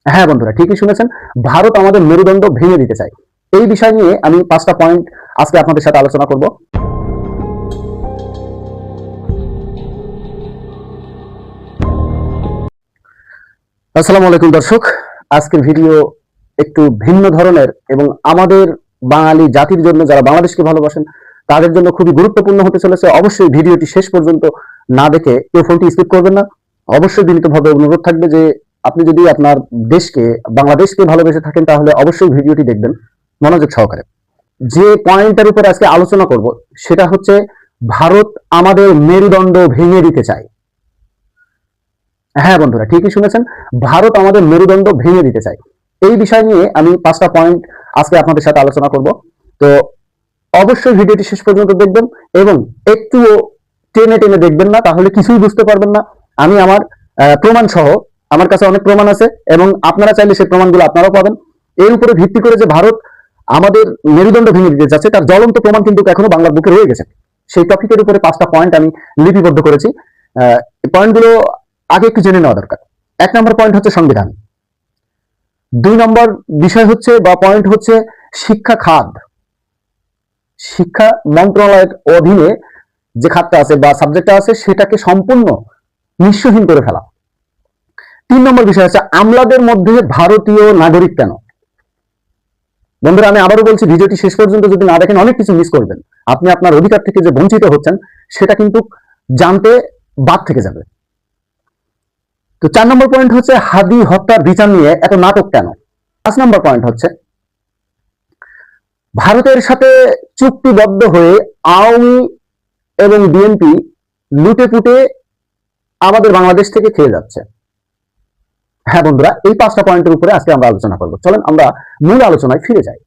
হ্যাঁ বন্ধুরা, ঠিকই শুনেছেন। ভারত আমাদের মেরুদণ্ড ভেঙে দিতে চায়। এই বিষয় নিয়ে আমি 5টা পয়েন্ট আজকে আপনাদের সাথে আলোচনা করব। আসসালামু আলাইকুম দর্শক। আজকের ভিডিও একটু ভিন্ন ধরনের এবং আমাদের বাঙালি জাতির জন্য, যারা বাংলাদেশকে ভালোবাসেন তাদের জন্য খুবই গুরুত্বপূর্ণ হতে চলেছে। অবশ্যই ভিডিওটি শেষ পর্যন্ত না দেখে কেউ ফোনটি স্কিপ করবেন না। অবশ্যই বিনীতভাবে অনুরোধ থাকবে যে আপনি যদি আপনার দেশকে, বাংলাদেশকে ভালোবেসে থাকেন তাহলে অবশ্যই ভিডিওটি দেখবেন মনোযোগ সহকারে। যে পয়েন্টের উপর আজকে আলোচনা করব সেটা হচ্ছে ভারত আমাদের মেরুদণ্ড ভেঙে দিতে চায়। হ্যাঁ বন্ধুরা, ঠিকই শুনেছেন। ভারত আমাদের মেরুদণ্ড ভেঙে দিতে চায়। এই বিষয় নিয়ে আমি 5টা পয়েন্ট আজকে আপনাদের সাথে আলোচনা করব। তো অবশ্যই ভিডিওটি শেষ পর্যন্ত দেখবেন এবং একটুও টেনে টেনে দেখবেন না, তাহলে কিছুই বুঝতে পারবেন না। আমি আমার প্রমাণ সহ, আমার কাছে অনেক প্রমাণ আছে এবং আপনারা চাইলে সেই প্রমাণগুলো আপনারাও পাবেন। এর উপরে ভিত্তি করে যে ভারত আমাদের মেরুদণ্ড ভেঙে দিতে যাচ্ছে তার জ্বলন্ত প্রমাণ কিন্তু এখনো বাংলার বুকে রয়ে গেছে। সেই টপিকের উপরে 5টা পয়েন্ট আমি লিপিবদ্ধ করেছি। পয়েন্টগুলো আগে একটু জেনে নেওয়া দরকার। 1 নম্বর পয়েন্ট হচ্ছে সংবিধান। 2 নম্বর বিষয় হচ্ছে বা পয়েন্ট হচ্ছে শিক্ষা খাত। শিক্ষা মন্ত্রণালয়ের অধীনে যে খাতটা আছে বা সাবজেক্টটা আছে সেটাকে সম্পূর্ণ নিঃস্বহীন করে ফেলা। 3 নম্বর বিষয় হচ্ছে আমলাদের মধ্যে ভারতীয় নাগরিক কেন। বন্ধুরা, আমি আবারও বলছি, ভিডিওটি শেষ পর্যন্ত যদি না দেখেন অনেক কিছু মিস করবেন। আপনি আপনার অধিকার থেকে যে বঞ্চিত হচ্ছেন সেটা কিন্তু জানতে বাদ থেকে যাবে। তো 4 নম্বর পয়েন্ট হচ্ছে হাদি হত্যার বিচার নিয়ে এত নাটক কেন। 5 নম্বর পয়েন্ট হচ্ছে ভারতের সাথে চুক্তিবদ্ধ হয়ে আওয়ামী এবং বিএনপি লুটে পুটে আমাদের বাংলাদেশ থেকে খেয়ে যাচ্ছে। হ্যাঁ বন্ধুরা, এই 5টা পয়েন্টের উপরে আজকে আমরা আলোচনা করব। চলেন আমরা মূল আলোচনায় ফিরে যাই।